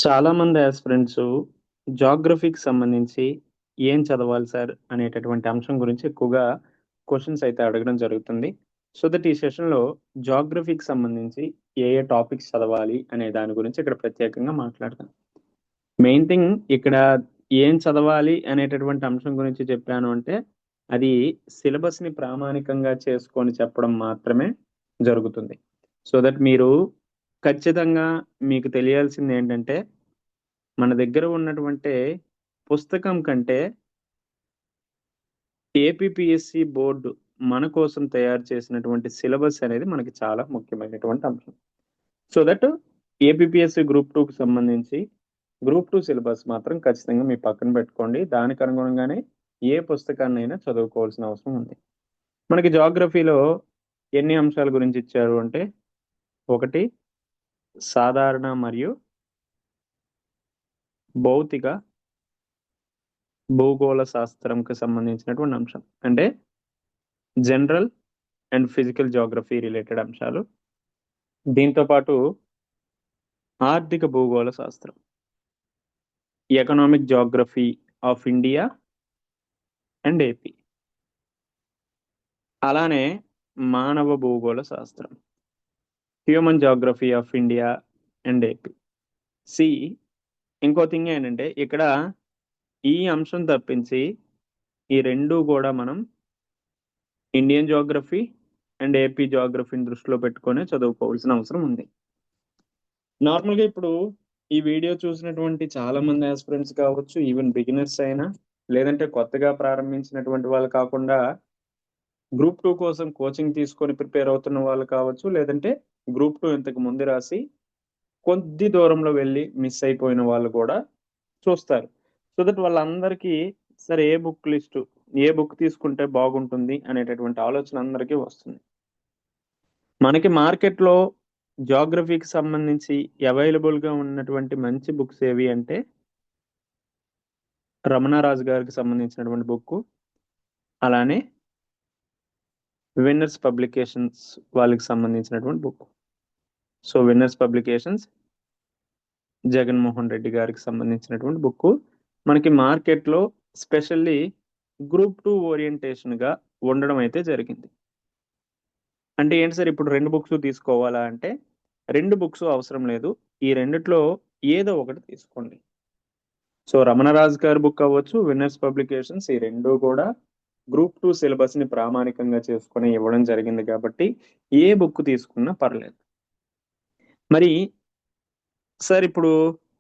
చాలామంది యాస్పిరెంట్సు జాగ్రఫీకి సంబంధించి ఏం చదవాలి సార్ అనేటటువంటి అంశం గురించి ఎక్కువగా క్వెషన్స్ అయితే అడగడం జరుగుతుంది. సో దట్ ఈ సెషన్‌లో జాగ్రఫీకి సంబంధించి ఏ ఏ టాపిక్స్ చదవాలి అనే దాని గురించి ఇక్కడ ప్రత్యేకంగా మాట్లాడతాను. మెయిన్ థింగ్ ఇక్కడ ఏం చదవాలి అనేటటువంటి అంశం గురించి చెప్పాను అంటే, అది సిలబస్‌ని ప్రామాణికంగా చేసుకొని చెప్పడం మాత్రమే జరుగుతుంది. సో దట్ మీరు ఖచ్చితంగా మీకు తెలియాల్సిందేంటంటే మన దగ్గర ఉన్నటువంటి పుస్తకం కంటే ఏపీపీఎస్సీ బోర్డు మన కోసం తయారు చేసినటువంటి సిలబస్ అనేది మనకి చాలా ముఖ్యమైనటువంటి అంశం. సో దట్ ఏపీపీఎస్సీ గ్రూప్ 2కి సంబంధించి గ్రూప్ 2 సిలబస్ మాత్రం ఖచ్చితంగా మీ పక్కన పెట్టుకోండి. దానికి అనుగుణంగానే ఏ పుస్తకాన్నైనా చదువుకోవాల్సిన అవసరం ఉంది. మనకి జాగ్రఫీలో ఎన్ని అంశాల గురించి ఇచ్చారు అంటే, ఒకటి సాధారణ మరియు భౌతిక భూగోళ శాస్త్రంకి సంబంధించినటువంటి అంశం. అంటే general and physical geography related అంశాలు. దీంతో పాటు ఆర్థిక భూగోళ శాస్త్రం, economic geography of India and AP, అలానే మానవ భూగోళ శాస్త్రం, human geography of India and AP. See ఇంకో థింగ్ ఏంటంటే ఇక్కడ ఈ అంశం తప్పించి ఈ రెండు కూడా మనం ఇండియన్ జాగ్రఫీ అండ్ ఏపీ జాగ్రఫీని దృష్టిలో పెట్టుకొని చదువుకోవాల్సిన అవసరం ఉంది. నార్మల్గా ఇప్పుడు ఈ వీడియో చూసినటువంటి చాలా మంది ఆస్పిరెంట్స్ కావచ్చు, ఈవెన్ బిగినర్స్ అయినా, లేదంటే కొత్తగా ప్రారంభించినటువంటి వాళ్ళు కాకుండా గ్రూప్ 2 కోసం కోచింగ్ తీసుకొని ప్రిపేర్ అవుతున్న వాళ్ళు కావచ్చు, లేదంటే గ్రూప్ 2 ఇంతకు ముందు రాసి కొద్ది దూరంలో వెళ్ళి మిస్ అయిపోయిన వాళ్ళు కూడా చూస్తారు. సో దట్ వాళ్ళందరికీ సరే ఏ బుక్ లిస్టు, ఏ బుక్ తీసుకుంటే బాగుంటుంది అనేటటువంటి ఆలోచన అందరికీ వస్తుంది. మనకి మార్కెట్‌లో జాగ్రఫీకి సంబంధించి అవైలబుల్‌గా ఉన్నటువంటి మంచి బుక్స్ ఏవి అంటే, రమణరాజు గారికి సంబంధించినటువంటి బుక్కు, అలానే విన్నర్స్ పబ్లికేషన్స్ వాళ్ళకి సంబంధించినటువంటి book. So winners publications Jaganmohan Reddy గారికి సంబంధించినటువంటి బుక్ మనకి మార్కెట్లో స్పెషల్లీ గ్రూప్ 2 ఓరియంటేషన్గా ఉండడం అయితే జరిగింది. అంటే ఏంటి సార్ ఇప్పుడు రెండు బుక్స్ తీసుకోవాలా అంటే, రెండు బుక్స్ అవసరం లేదు. ఈ రెండిట్లో ఏదో ఒకటి తీసుకోండి. సో రమణరాజు గారి బుక్ అవ్వచ్చు, విన్నర్స్ పబ్లికేషన్స్, ఈ రెండు కూడా గ్రూప్ 2 సిలబస్ని ప్రామాణికంగా చేసుకొని ఇవ్వడం జరిగింది కాబట్టి ఏ బుక్ తీసుకున్నా పర్లేదు. మరి సార్ ఇప్పుడు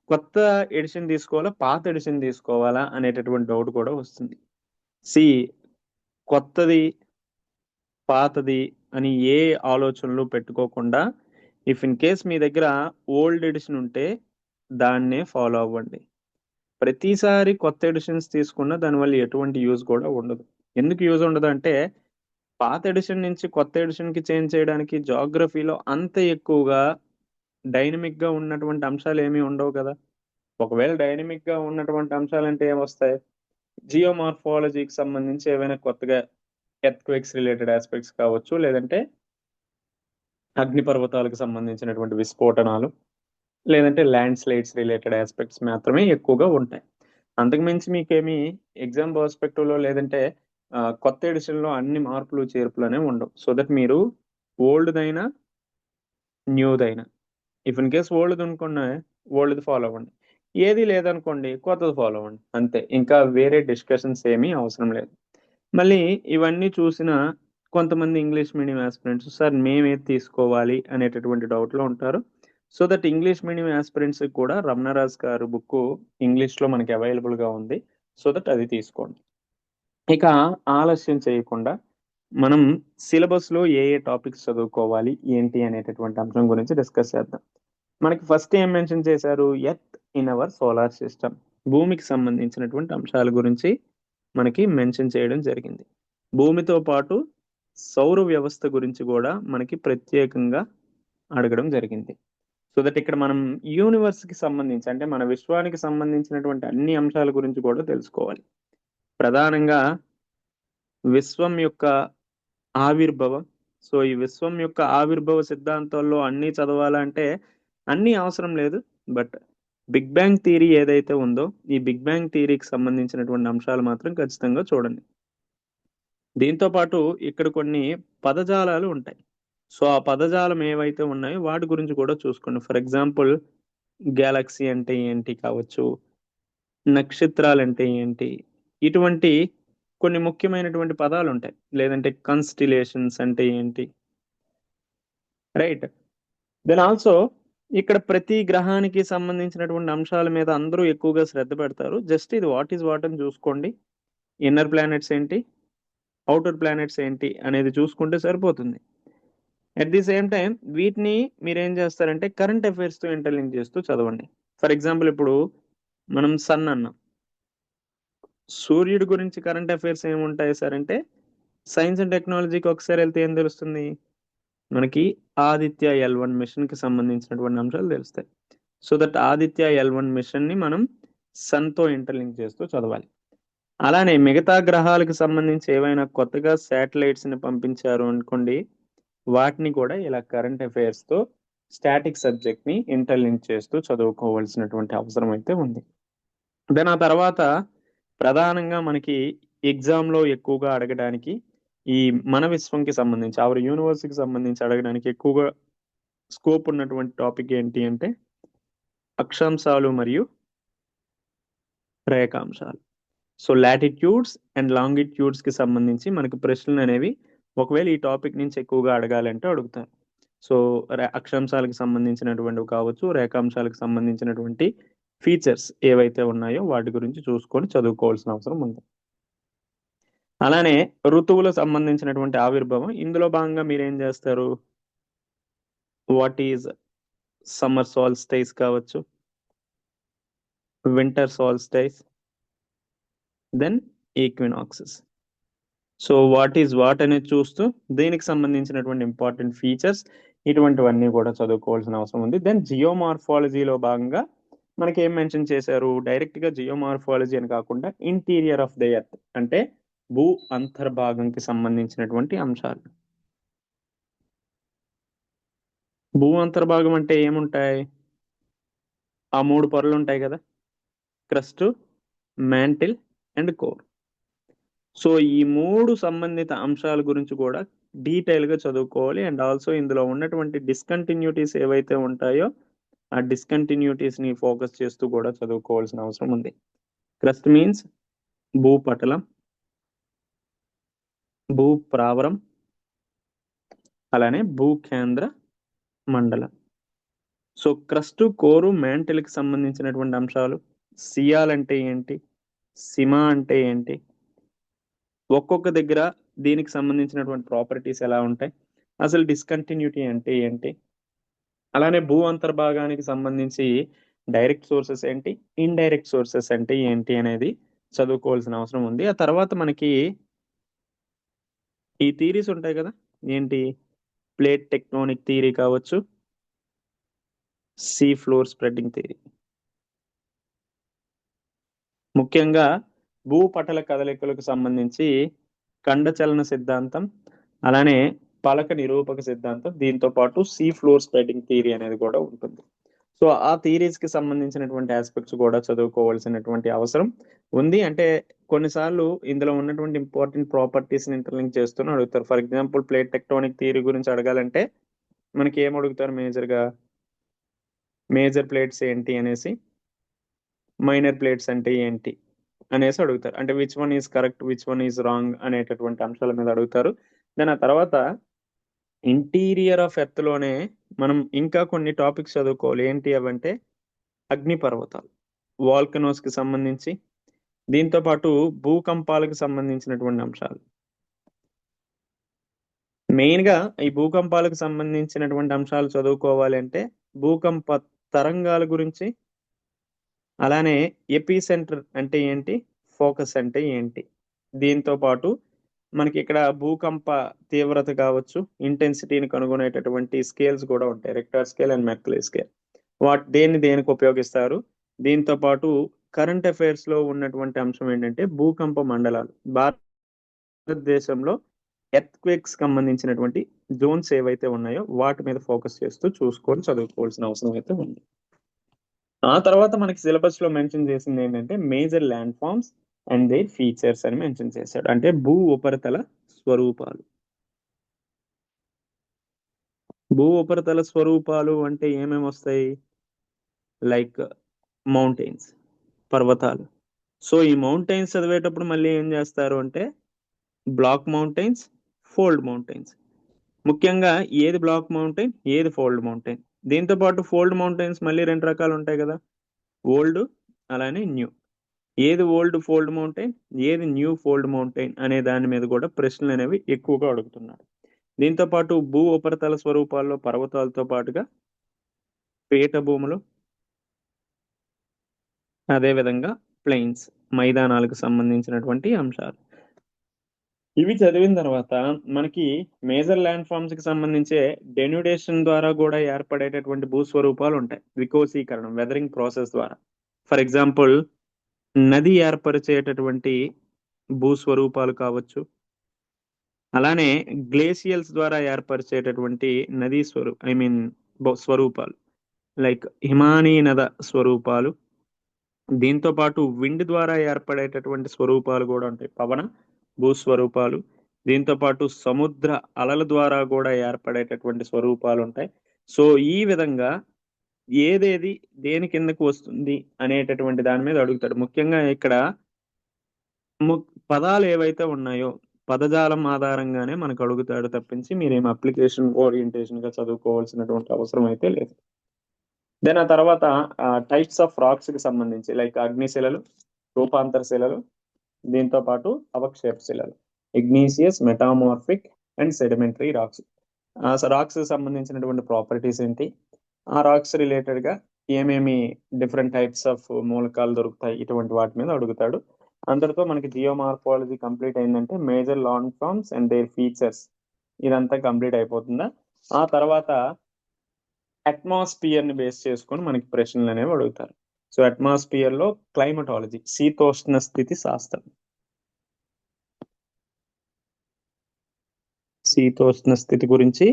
కొత్త ఎడిషన్ తీసుకోవాలా, పాత ఎడిషన్ తీసుకోవాలా అనేటటువంటి డౌట్ కూడా వస్తుంది. సి కొత్తది పాతది అని ఏ ఆలోచనలు పెట్టుకోకుండా, ఇఫ్ ఇన్ కేస్ మీ దగ్గర ఓల్డ్ ఎడిషన్ ఉంటే దాన్నే ఫాలో అవ్వండి. ప్రతిసారి కొత్త ఎడిషన్స్ తీసుకున్న దానివల్ల ఎటువంటి యూజ్ కూడా ఉండదు. ఎందుకు యూజ్ ఉండదు అంటే, పాత ఎడిషన్ నుంచి కొత్త ఎడిషన్కి చేంజ్ చేయడానికి జాగ్రఫీలో అంత ఎక్కువగా డైనమిక్గా ఉన్నటువంటి అంశాలు ఏమీ ఉండవు కదా. ఒకవేళ డైనమిక్గా ఉన్నటువంటి అంశాలంటే ఏమొస్తాయి, జియోమార్ఫాలజీకి సంబంధించి ఏవైనా కొత్తగా ఎర్త్క్వేక్స్ రిలేటెడ్ ఆస్పెక్ట్స్ కావచ్చు, లేదంటే అగ్నిపర్వతాలకు సంబంధించినటువంటి విస్ఫోటనాలు, లేదంటే ల్యాండ్ స్లైడ్స్ రిలేటెడ్ ఆస్పెక్ట్స్ మాత్రమే ఎక్కువగా ఉంటాయి. అంతకుమించి మీకేమి ఎగ్జామ్ పర్స్పెక్టివ్లో లేదంటే కొత్త ఎడిషన్లో అన్ని మార్పులు చేర్పులు అనేవి ఉండవు. సో దట్ మీరు ఓల్డ్దైనా న్యూదైనా, ఇఫ్ ఇన్ కేస్ ఓల్డ్ అనుకున్నా ఓల్డ్ది ఫాలో అవ్వండి, ఏది లేదనుకోండి కొత్తది ఫాలో అవ్వండి, అంతే. ఇంకా వేరే డిస్కషన్స్ ఏమీ అవసరం లేదు. మళ్ళీ ఇవన్నీ చూసిన కొంతమంది ఇంగ్లీష్ మీడియం ఆస్పిరెంట్స్ సార్ మేమేది తీసుకోవాలి అనేటటువంటి డౌట్లో ఉంటారు. సో దట్ ఇంగ్లీష్ మీడియం ఆస్పిరెంట్స్కి కూడా రమణరాజ్ గారు బుక్ ఇంగ్లీష్లో మనకి అవైలబుల్గా ఉంది. సో దట్ అది తీసుకోండి. ఇక ఆలస్యం చేయకుండా మనం సిలబస్లో ఏ ఏ టాపిక్స్ చదువుకోవాలి ఏంటి అనేటటువంటి అంశం గురించి డిస్కస్ చేద్దాం. మనకి ఫస్ట్ ఏం మెన్షన్ చేశారు, earth in our solar system, భూమికి సంబంధించినటువంటి అంశాల గురించి మనకి మెన్షన్ చేయడం జరిగింది. భూమితో పాటు సౌర వ్యవస్థ గురించి కూడా మనకి ప్రత్యేకంగా అడగడం జరిగింది. సో దట్ ఇక్కడ మనం యూనివర్స్కి సంబంధించి అంటే మన విశ్వానికి సంబంధించినటువంటి అన్ని అంశాల గురించి కూడా తెలుసుకోవాలి. ప్రధానంగా విశ్వం యొక్క ఆవిర్భవం. సో ఈ విశ్వం యొక్క ఆవిర్భవ సిద్ధాంతాల్లో అన్నీ చదవాలంటే అన్నీ అవసరం లేదు, బట్ బిగ్ బ్యాంగ్ థియరీ ఏదైతే ఉందో ఈ బిగ్ బ్యాంగ్ థియరీకి సంబంధించినటువంటి అంశాలు మాత్రం ఖచ్చితంగా చూడండి. దీంతో పాటు ఇక్కడ కొన్ని పదజాలాలు ఉంటాయి. సో ఆ పదజాలం ఏవైతే ఉన్నాయో వాటి గురించి కూడా చూసుకోండి. ఫర్ ఎగ్జాంపుల్ గ్యాలక్సీ అంటే ఏంటి కావచ్చు, నక్షత్రాలు అంటే ఏంటి, ఇటువంటి కొన్ని ముఖ్యమైనటువంటి పదాలు ఉంటాయి. లేదంటే కన్స్టిలేషన్స్ అంటే ఏంటి, రైట్. దెన్ ఆల్సో ఇక్కడ ప్రతి గ్రహానికి సంబంధించినటువంటి అంశాల మీద అందరూ ఎక్కువగా శ్రద్ధ పెడతారు. జస్ట్ ఇది వాట్ ఈజ్ వాట్ అని చూసుకోండి. ఇన్నర్ ప్లానెట్స్ ఏంటి, అవుటర్ ప్లానెట్స్ ఏంటి అనేది చూసుకుంటే సరిపోతుంది. అట్ ది సేమ్ టైం వీటిని మీరు ఏం చేస్తారంటే కరెంట్ అఫైర్స్ తో ఇంటర్లింక్ చేస్తూ చదవండి. ఫర్ ఎగ్జాంపుల్ ఇప్పుడు మనం సన్ అన్నాం, సూర్యుడి గురించి కరెంట్ అఫైర్స్ ఏముంటాయి సార్ అంటే సైన్స్ అండ్ టెక్నాలజీకి ఒకసారి వెళ్తే ఏం తెలుస్తుంది మనకి, ఆదిత్య L1 మిషన్ కి సంబంధించినటువంటి అంశాలు తెలుస్తాయి. So that Aditya L1 machine ని మనం సన్ తో ఇంటర్లింక్ చేస్తూ చదవాలి. అలానే మిగతా గ్రహాలకు సంబంధించి ఏవైనా కొత్తగా శాటిలైట్స్ ని పంపించారు అనుకోండి, వాటిని కూడా ఇలా కరెంట్ అఫైర్స్ తో స్టాటిక్ సబ్జెక్ట్ ని ఇంటర్లింక్ చేస్తూ చదువుకోవాల్సినటువంటి అవసరం అయితే ఉంది. దెన్ ఆ తర్వాత ప్రధానంగా మనకి ఎగ్జామ్ లో ఎక్కువగా అడగడానికి ఈ మన విశ్వంకి సంబంధించి అవర్ యూనివర్సిటీకి సంబంధించి అడగడానికి ఎక్కువగా స్కోప్ ఉన్నటువంటి టాపిక్ ఏంటి అంటే అక్షాంశాలు మరియు రేఖాంశాలు. సో లాటిట్యూడ్స్ అండ్ లాంగిట్యూడ్స్ కి సంబంధించి మనకి ప్రశ్నలు అనేవి ఒకవేళ ఈ టాపిక్ నుంచి ఎక్కువగా అడగాలంటే అడుగుతారు. సో అక్షాంశాలకు సంబంధించినటువంటి కావచ్చు, రేఖాంశాలకు సంబంధించినటువంటి ఫీచర్స్ ఏవైతే ఉన్నాయో వాటి గురించి చూసుకొని చదువుకోవాల్సిన అవసరం ఉంది. అలానే ఋతువులకు సంబంధించినటువంటి ఆవిర్భావం ఇందులో భాగంగా మీరు ఏం చేస్తారు, వాట్ ఈజ్ సమ్మర్ సాల్స్టైస్ కావచ్చు, winter solstice, then equinoxes. So what is what అనేది చూస్తూ దీనికి సంబంధించినటువంటి ఇంపార్టెంట్ ఫీచర్స్ ఇటువంటివన్నీ కూడా చదువుకోవాల్సిన అవసరం ఉంది. దెన్ జియోమార్ఫాలజీలో భాగంగా మనకి ఏం మెన్షన్ చేశారు, డైరెక్ట్ గా జియోమార్ఫాలజీ అని కాకుండా ఇంటీరియర్ ఆఫ్ ద ఎర్త్ అంటే భూ అంతర్భాగంకి సంబంధించినటువంటి అంశాలు. భూ అంతర్భాగం అంటే ఏముంటాయి, ఆ 3 పొరలు ఉంటాయి కదా, crust, mantle and core. So ఈ 3 సంబంధిత అంశాల గురించి కూడా డీటెయిల్ గా చదువుకోవాలి. అండ్ ఆల్సో ఇందులో ఉన్నటువంటి డిస్కంటిన్యూటీస్ ఏవైతే ఉంటాయో ఆ డిస్కంటిన్యూటీస్ ని ఫోకస్ చేస్తూ కూడా చదువుకోవాల్సిన అవసరం ఉంది. క్రస్ట్ మీన్స్ భూపటలం, భూప్రావరం, అలానే భూకేంద్ర మండలం. సో క్రస్ట్, కోరు, మ్యాంటిల్ కి సంబంధించినటువంటి అంశాలు, సియాల్ అంటే ఏంటి, సిమా అంటే ఏంటి, ఒక్కొక్క దగ్గర దీనికి సంబంధించినటువంటి ప్రాపర్టీస్ ఎలా ఉంటాయి, అసలు డిస్కంటిన్యూటీ అంటే ఏంటి, అలానే భూ అంతర్భాగానికి సంబంధించి డైరెక్ట్ సోర్సెస్ ఏంటి, ఇండైరెక్ట్ సోర్సెస్ అంటే ఏంటి అనేది చదువుకోవాల్సిన అవసరం ఉంది. ఆ తర్వాత మనకి ఈ థీరీస్ ఉంటాయి కదా, ఏంటి ప్లేట్ టెక్టోనిక్ థియరీ కావచ్చు, సీ ఫ్లోర్ స్ప్రెడ్డింగ్ థియరీ. ముఖ్యంగా భూపటల కదలికలకు సంబంధించి ఖండచలన సిద్ధాంతం, అలానే పలక నిరూపక సిద్ధాంతం, దీంతో పాటు సీ ఫ్లోర్ స్ప్రెడింగ్ థియరీ అనేది కూడా ఉంటుంది. సో ఆ థియరీస్ కి సంబంధించినటువంటి ఆస్పెక్ట్స్ కూడా చదువుకోవాల్సినటువంటి అవసరం ఉంది. అంటే కొన్నిసార్లు ఇందులో ఉన్నటువంటి ఇంపార్టెంట్ ప్రాపర్టీస్ ని ఇంటర్లింక్ చేస్తూనే అడుగుతారు. For example plate tectonic theory గురించి అడగాలంటే మనకి ఏం అడుగుతారు మేజర్ ప్లేట్స్ ఏంటి అనేసి, మైనర్ ప్లేట్స్ అంటే ఏంటి అనేసి అడుగుతారు. అంటే which one is correct, which one is wrong అనేటటువంటి అంశాల మీద అడుగుతారు. దాని ఆ తర్వాత ఇంటీరియర్ ఆఫ్ ఎర్త్ లోనే మనం ఇంకా కొన్ని టాపిక్స్ చదువుకోవాలి. ఏంటి అవంటే అగ్నిపర్వతాలు, వాల్కనోస్ కి సంబంధించి, దీంతో పాటు భూకంపాలకు సంబంధించినటువంటి అంశాలు. మెయిన్ గా ఈ భూకంపాలకు సంబంధించినటువంటి అంశాలు చదువుకోవాలి అంటే భూకంప తరంగాల గురించి, అలానే ఎపి సెంటర్ అంటే ఏంటి, ఫోకస్ అంటే ఏంటి, దీంతో పాటు మనకి ఇక్కడ భూకంప తీవ్రత కావచ్చు, ఇంటెన్సిటీని కనుగొనేటటువంటి స్కేల్స్ కూడా ఉంటాయి, రెక్టార్ స్కేల్ అండ్ మెర్కలీ స్కేల్. దేనికి ఉపయోగిస్తారు. దీంతో పాటు కరెంట్ అఫైర్స్ లో ఉన్నటువంటి అంశం ఏంటంటే భూకంప మండలాలు. భారతదేశంలో ఎర్త్ క్వేక్స్ సంబంధించినటువంటి జోన్స్ ఏవైతే ఉన్నాయో వాటి మీద ఫోకస్ చేస్తూ చూసుకొని చదువుకోవాల్సిన అవసరం అయితే ఉంది. ఆ తర్వాత మనకి సిలబస్ లో మెన్షన్ చేసింది ఏంటంటే major landforms and their features అని మెన్షన్ చేశాడు. అంటే భూ ఉపరితల స్వరూపాలు. భూ ఉపరితల స్వరూపాలు అంటే ఏమేమి వస్తాయి? లైక్ మౌంటైన్స్, పర్వతాలు. సో ఈ మౌంటైన్స్ చదివేటప్పుడు మళ్ళీ ఏం చేస్తారు అంటే బ్లాక్ మౌంటైన్స్, ఫోల్డ్ మౌంటైన్స్. ముఖ్యంగా ఏది బ్లాక్ మౌంటైన్, ఏది ఫోల్డ్ మౌంటైన్. దీంతో పాటు ఫోల్డ్ మౌంటైన్స్ మళ్ళీ రెండు రకాలు ఉంటాయి కదా, ఓల్డ్ అలానే న్యూ. ఏది ఓల్డ్ ఫోల్డ్ మౌంటైన్, ఏది న్యూ ఫోల్డ్ మౌంటైన్ అనే దాని మీద కూడా ప్రశ్నలు అనేవి ఎక్కువగా అడుగుతున్నారు. దీంతో పాటు భూ ఉపరితల స్వరూపాల్లో పర్వతాలతో పాటుగా పీఠభూములు, అదే విధంగా ప్లెయిన్స్, మైదానాలకు సంబంధించినటువంటి అంశాలు. ఇవి చదివిన తర్వాత మనకి మేజర్ ల్యాండ్ ఫార్మ్స్ కి సంబంధించే డెన్యుడేషన్ ద్వారా కూడా ఏర్పడేటటువంటి భూస్వరూపాలు ఉంటాయి, వికోసీకరణం, వెదరింగ్ ప్రాసెస్ ద్వారా. ఫర్ ఎగ్జాంపుల్ నది ఏర్పరిచేటటువంటి భూస్వరూపాలు కావచ్చు, అలానే గ్లేషియల్స్ ద్వారా ఏర్పరిచేటటువంటి నదీ స్వరూపాలు, లైక్ హిమానీ నద స్వరూపాలు. దీంతో పాటు విండ్ ద్వారా ఏర్పడేటటువంటి స్వరూపాలు కూడా ఉంటాయి, పవన భూస్వరూపాలు. దీంతో పాటు సముద్ర అలల ద్వారా కూడా ఏర్పడేటటువంటి స్వరూపాలు ఉంటాయి. సో ఈ విధంగా ఏదేది దేని కిందకు వస్తుంది అనేటటువంటి దాని మీద అడుగుతాడు. ముఖ్యంగా ఇక్కడ పదాలు ఏవైతే ఉన్నాయో పదజాలం ఆధారంగానే మనకు అడుగుతాడు తప్పించి మీరేం అప్లికేషన్ ఓరియంటేషన్ గా చదువుకోవాల్సినటువంటి అవసరం అయితే లేదు. దెన్ ఆ తర్వాత టైప్స్ ఆఫ్ రాక్స్ కి సంబంధించి లైక్ అగ్నిశిలలు, రూపాంతర శిలలు, దీంతో పాటు అవక్షేప శిలలు, ఇగ్నీసియస్, మెటామార్ఫిక్ అండ్ సెడిమెంటరీ రాక్స్. ఆ రాక్స్ సంబంధించినటువంటి ప్రాపర్టీస్ ఏంటి, ఆ రాక్స్ రిలేటెడ్ గా ఏమేమి డిఫరెంట్ టైప్స్ ఆఫ్ మూలకాలు దొరుకుతాయి, ఇటువంటి వాటి మీద అడుగుతాడు. అందరితో మనకి జియోమార్ఫాలజీ కంప్లీట్ అయిందంటే major landforms and their features ఇదంతా కంప్లీట్ అయిపోతుందా. ఆ తర్వాత అట్మాస్ఫియర్ ని బేస్ చేసుకొని మనకి ప్రశ్నలు అనేవి అడుగుతారు. సో అట్మాస్ఫియర్ లో క్లైమటాలజీ, శీతోష్ణ స్థితి శాస్త్రం, శీతోష్ణ స్థితి గురించి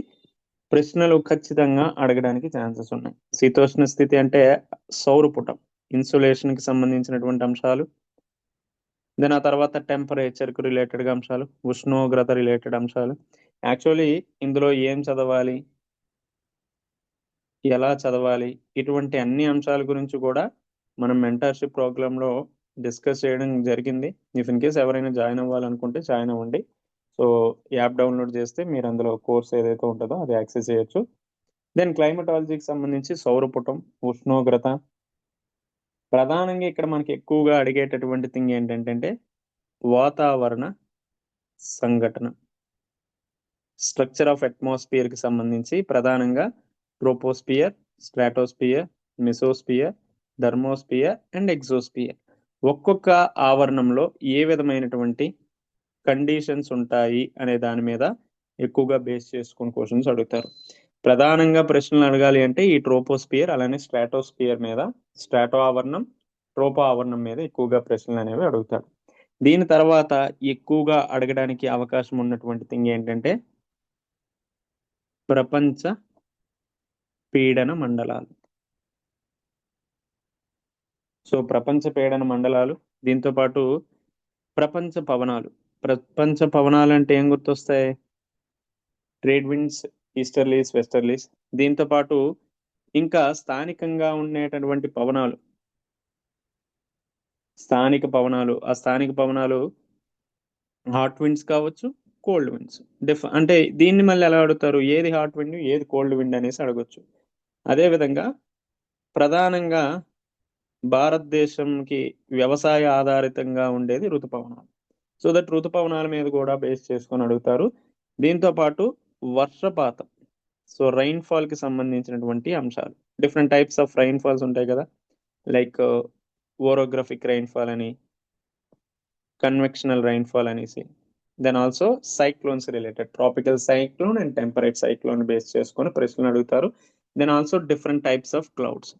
ప్రశ్నలు ఖచ్చితంగా అడగడానికి ఛాన్సెస్ ఉన్నాయి. శీతోష్ణ స్థితి అంటే సౌరపుటం, ఇన్సులేషన్ కి సంబంధించినటువంటి అంశాలు. దెన్ ఆ తర్వాత టెంపరేచర్ కు రిలేటెడ్ గా అంశాలు, ఉష్ణోగ్రత రిలేటెడ్ అంశాలు. యాక్చువల్లీ ఇందులో ఏం చదవాలి, ఎలా చదవాలి, ఇటువంటి అన్ని అంశాల గురించి కూడా మనం మెంటర్షిప్ ప్రోగ్రామ్ లో డిస్కస్ చేయడం జరిగింది. ఇఫ్ ఇన్ కేస్ ఎవరైనా జాయిన్ అవ్వాలనుకుంటే జాయిన్ అవ్వండి. సో యాప్ డౌన్లోడ్ చేస్తే మీరు అందులో కోర్స్ ఏదైతే ఉంటుందో అది యాక్సెస్ చేయొచ్చు. దెన్ క్లైమటాలజీకి సంబంధించి సౌరపుటం, ఉష్ణోగ్రత. ప్రధానంగా ఇక్కడ మనకి ఎక్కువగా అడిగేటటువంటి థింగ్ ఏంటంటే వాతావరణ సంఘటన, స్ట్రక్చర్ ఆఫ్ అట్మాస్ఫియర్ కి సంబంధించి ప్రధానంగా troposphere, stratosphere, mesosphere, thermosphere and exosphere. ఒక్కొక్క ఆవరణంలో ఏ విధమైనటువంటి కండిషన్స్ ఉంటాయి అనే దాని మీద ఎక్కువగా బేస్ చేసుకుని క్వశ్చన్స్ అడుగుతారు. ప్రధానంగా ప్రశ్నలు అడగాలి అంటే ఈ ట్రోపోస్పియర్ అలానే స్ట్రాటోస్పియర్ మీద, స్ట్రాటో ఆవరణం, ట్రోపో ఆవరణం మీద ఎక్కువగా ప్రశ్నలు అనేవి అడుగుతాడు. దీని తర్వాత ఎక్కువగా అడగడానికి అవకాశం ఉన్నటువంటి థింగ్ ఏంటంటే ప్రపంచ పీడన మండలాలు. సో ప్రపంచ పీడన మండలాలు, దీంతో పాటు ప్రపంచ పవనాలు. ప్రపంచ పవనాలు అంటే ఏం గుర్తొస్తాయి? Trade winds, easterlies, westerlies. దీంతో పాటు ఇంకా స్థానికంగా ఉండేటటువంటి పవనాలు, స్థానిక పవనాలు. ఆ స్థానిక పవనాలు హాట్ విండ్స్ కావచ్చు, కోల్డ్ విండ్స్. అంటే దీన్ని మళ్ళీ ఎలా అడుగుతారు, ఏది హాట్ విండ్ ఏది కోల్డ్ విండ్ అనేసి అడగొచ్చు. అదే విధంగా ప్రధానంగా భారతదేశంకి వ్యవసాయ ఆధారితంగా ఉండేది ఋతుపవనాలు. సో దట్ ఋతుపవనాల మీద కూడా బేస్ చేసుకొని అడుగుతారు. దీంతో పాటు వర్షపాతం, సో రైన్ ఫాల్ కి సంబంధించినటువంటి అంశాలు. Different types of rainfalls ఉంటాయి కదా, లైక్ ఓరోగ్రఫిక్ రైన్ ఫాల్ అని, కన్వెక్షనల్ రైన్ ఫాల్ అనేసి. Then also cyclones related, tropical cyclone and temperate cyclone base చేసుకొని ప్రశ్నలు అడుగుతారు. Then also different types of clouds.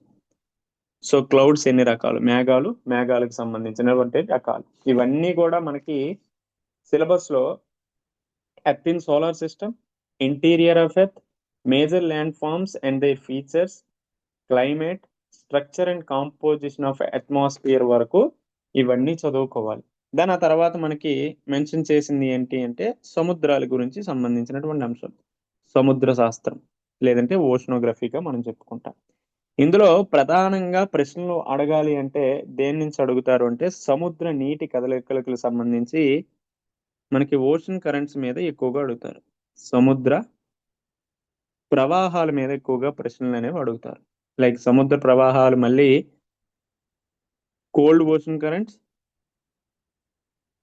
So clouds ఎన్ని రకాలు, మేఘాలు, మేఘాలకు సంబంధించినటువంటి రకాలు. ఇవన్నీ కూడా మనకి సిలబస్ లో earth in solar system, interior of earth, major landforms and their features, climate, structure and composition of atmosphere వరకు ఇవన్నీ చదువుకోవాలి. దాని ఆ తర్వాత మనకి మెన్షన్ చేసింది ఏంటి అంటే సముద్రాల గురించి సంబంధించినటువంటి అంశం, సముద్ర శాస్త్రం లేదంటే ఓషనోగ్రఫీగా మనం చెప్పుకుంటాం. ఇందులో ప్రధానంగా ప్రశ్నలు అడగాలి అంటే దేని నుంచి అడుగుతారు అంటే సముద్ర నీటి కదలికలకు సంబంధించి మనకి ఓషన్ కరెంట్స్ మీద ఎక్కువగా అడుగుతారు, సముద్ర ప్రవాహాల మీద ఎక్కువగా ప్రశ్నలు అనేవి అడుగుతారు. లైక్ సముద్ర ప్రవాహాలు మళ్ళీ కోల్డ్ ఓషన్ కరెంట్స్,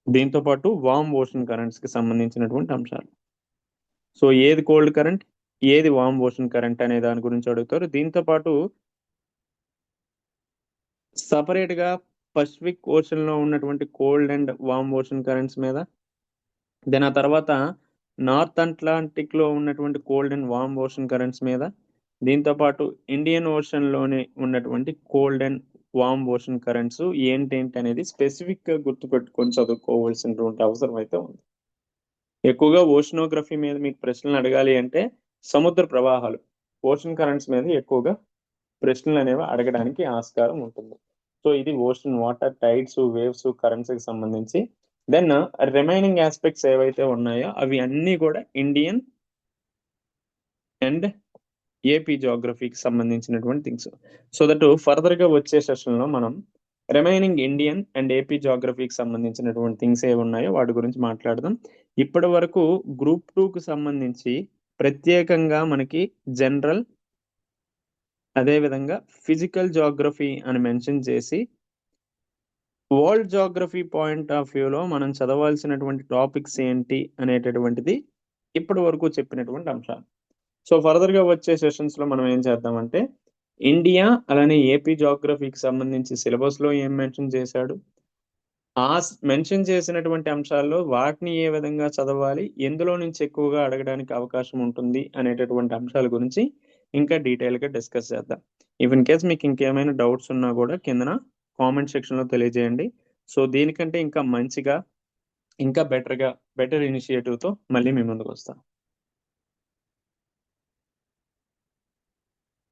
దీంతో పాటు వామ్ ఓషన్ కరెంట్స్ కి సంబంధించినటువంటి అంశాలు. సో ఏది కోల్డ్ కరెంట్, ఏది వామ్ ఓషన్ కరెంట్ అనే దాని గురించి అడుగుతారు. దీంతో పాటు సపరేట్ గా పసిఫిక్ ఓషన్ లో ఉన్నటువంటి cold and warm ocean currents మీద, దెన్ ఆ తర్వాత నార్త్ అట్లాంటిక్ లో ఉన్నటువంటి cold and warm ocean currents మీద, దీంతో పాటు ఇండియన్ ఓషన్ లోనే ఉన్నటువంటి cold and warm ocean currents ఏంటేంటి అనేది స్పెసిఫిక్ గా గుర్తుపెట్టుకొని చదువుకోవాల్సినటువంటి అవసరం అయితే ఉంది. ఎక్కువగా ఓషనోగ్రఫీ మీద మీకు ప్రశ్నలు అడగాలి అంటే సముద్ర ప్రవాహాలు, ఓషన్ కరెంట్స్ మీద ఎక్కువగా ప్రశ్నలు అనేవి అడగడానికి ఆస్కారం ఉంటుంది. సో ఇది ocean water, tides, waves, currents కి సంబంధించి. దెన్ రిమైనింగ్ ఆస్పెక్ట్స్ ఏవైతే ఉన్నాయో అవి అన్నీ కూడా ఇండియన్ అండ్ ఏపీ జాగ్రఫీకి సంబంధించినటువంటి థింగ్స్. సో దట్ ఫర్దర్ గా వచ్చే సెషన్ లో మనం రిమైనింగ్ ఇండియన్ అండ్ ఏపీ జాగ్రఫీకి సంబంధించినటువంటి థింగ్స్ ఏవి ఉన్నాయో వాటి గురించి మాట్లాడదాం. ఇప్పటి వరకు గ్రూప్ 2 కు సంబంధించి ప్రత్యేకంగా మనకి జనరల్, అదేవిధంగా ఫిజికల్ జాగ్రఫీ అని మెన్షన్ చేసి వరల్డ్ జాగ్రఫీ పాయింట్ ఆఫ్ వ్యూలో మనం చదవాల్సినటువంటి టాపిక్స్ ఏంటి అనేటటువంటిది ఇప్పటి వరకు చెప్పినటువంటి అంశాలు. సో ఫర్దర్ గా వచ్చే సెషన్స్ లో మనం ఏం చేద్దామంటే ఇండియా అలానే ఏపీ జాగ్రఫీకి సంబంధించి సిలబస్ లో ఏం మెన్షన్ చేశాడు, ఆ మెన్షన్ చేసినటువంటి అంశాల్లో వాటిని ఏ విధంగా చదవాలి, ఎందులో నుంచి ఎక్కువగా అడగడానికి అవకాశం ఉంటుంది అనేటటువంటి అంశాల గురించి ఇంకా డీటెయిల్ గా డిస్కస్ చేద్దాం. ఇఫ్ ఇన్ కేస్ మీకు ఇంకేమైనా డౌట్స్ ఉన్నా కూడా కిందన కామెంట్ సెక్షన్ లో తెలియజేయండి. సో దీనికంటే ఇంకా మంచిగా, ఇంకా బెటర్ ఇనిషియేటివ్ తో మళ్ళీ మీ ముందుకు వస్తాను.